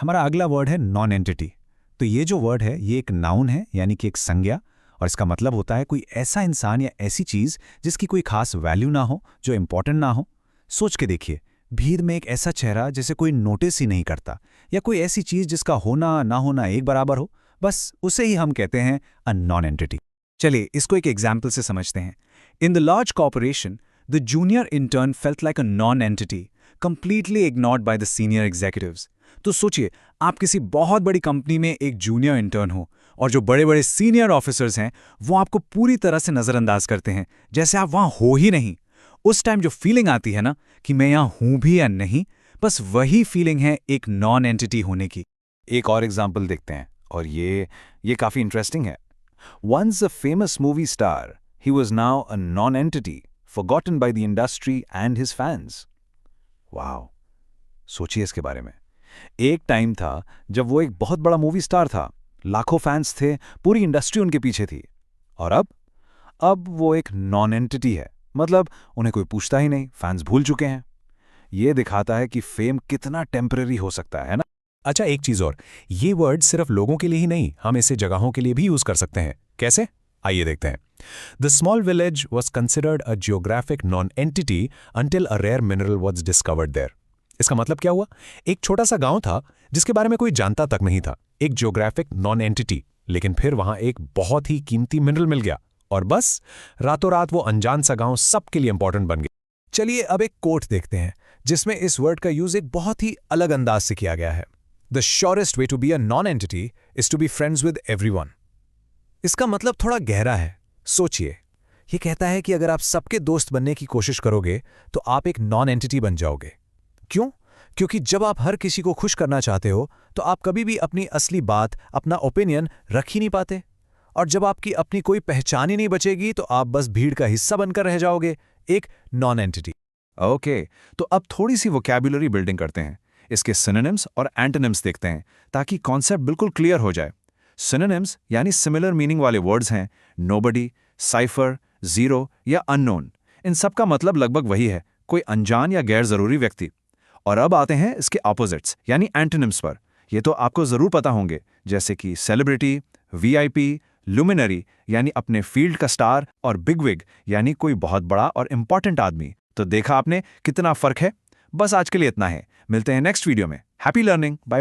हमारा अगला वर्ड है नॉन एंटिटी। तो ये जो वर्ड है ये एक नाउन है, यानी कि एक संज्ञा, और इसका मतलब होता है कोई ऐसा इंसान या ऐसी चीज़ जिसकी कोई खास वैल्यू ना हो, जो इंपॉर्टेंट ना हो। सोच के देखिए, भीड़ में एक ऐसा चेहरा जिसे कोई नोटिस ही नहीं करता, या कोई ऐसी चीज़ जिसका होना ना होना एक बराबर हो, बस उसे ही हम कहते हैं अ नॉन एंटिटी। चलिए इसको एक एग्जाम्पल से समझते हैं। In the large corporation the junior intern felt like a non entity, completely ignored by the senior executives. तो सोचिए, आप किसी बहुत बड़ी कंपनी में एक जूनियर इंटर्न हो और जो बड़े बड़े सीनियर ऑफिसर्स हैं वो आपको पूरी तरह से नज़रअंदाज करते हैं, जैसे आप वहाँ हो ही नहीं। उस टाइम जो फीलिंग आती है ना कि मैं यहाँ हूँ भी या नहीं, बस वही फीलिंग है एक नॉन एंटिटी होने की। एक और एग्जाम्पल देखते हैं, और ये काफ़ी इंटरेस्टिंग है। Once a famous movie star, he was now a non-entity, forgotten by the industry and his fans. Wow, सोचिए इसके बारे में। एक टाइम था जब वो एक बहुत बड़ा मूवी स्टार था, लाखों फैंस थे, पूरी इंडस्ट्री उनके पीछे थी। और अब वो एक नॉन एंटिटी है, मतलब उन्हें कोई पूछता ही नहीं, फैंस भूल चुके हैं। ये दिखाता है कि फेम कितना टेम्पररी हो सकता है ना। अच्छा, एक चीज़ और, ये वर्ड सिर्फ लोगों के लिए ही नहीं, हम इसे जगहों के लिए भी यूज़ कर सकते हैं। कैसे? आइए देखते हैं। The small village was considered a geographic non entity until a rare mineral was discovered there. इसका मतलब क्या हुआ? एक छोटा सा गांव था जिसके बारे में कोई जानता तक नहीं था, एक जियोग्राफिक नॉन एंटिटी, लेकिन फिर वहां एक बहुत ही कीमती मिनरल मिल गया और बस रातों रात वो अनजान सा गांव सबके लिए इंपॉर्टेंट बन गया। चलिए अब एक कोट देखते हैं जिसमें इस वर्ड का यूज एक बहुत ही अलग अंदाज से किया गया है। The surest way to be a non-entity is to be friends with everyone. इसका मतलब थोड़ा गहरा है। सोचिए, ये कहता है कि अगर आप सबके दोस्त बनने की कोशिश करोगे तो आप एक नॉन एंटिटी बन जाओगे। क्यों? क्योंकि जब आप हर किसी को खुश करना चाहते हो तो आप कभी भी अपनी असली बात, अपना ओपिनियन रख ही नहीं पाते। और जब आपकी अपनी कोई पहचान ही नहीं बचेगी तो आप बस भीड़ का हिस्सा बनकर रह जाओगे, एक नॉन एंटिटी। ओके, तो अब थोड़ी सी वोकैबुलरी बिल्डिंग करते हैं। इसके सिनोनिम्स और एंटोनिम्स देखते हैं ताकि कॉन्सेप्ट बिल्कुल क्लियर हो जाए। सिनोनिम्स यानी सिमिलर मीनिंग वाले वर्ड्स हैं नोबडी, साइफर, जीरो या अननोन। इन सब का मतलब लगभग वही है, कोई अनजान या गैर जरूरी व्यक्ति। और अब आते हैं इसके ऑपोजिट्स यानी एंटोनिम्स पर। ये तो आपको जरूर पता होंगे, जैसे कि सेलिब्रिटी, वीआईपी, लुमिनरी यानी अपने फील्ड का स्टार, और बिगविग यानी कोई बहुत बड़ा और इंपॉर्टेंट आदमी। तो देखा आपने कितना फर्क है। बस आज के लिए इतना है, मिलते हैं नेक्स्ट वीडियो में। Happy learning, bye.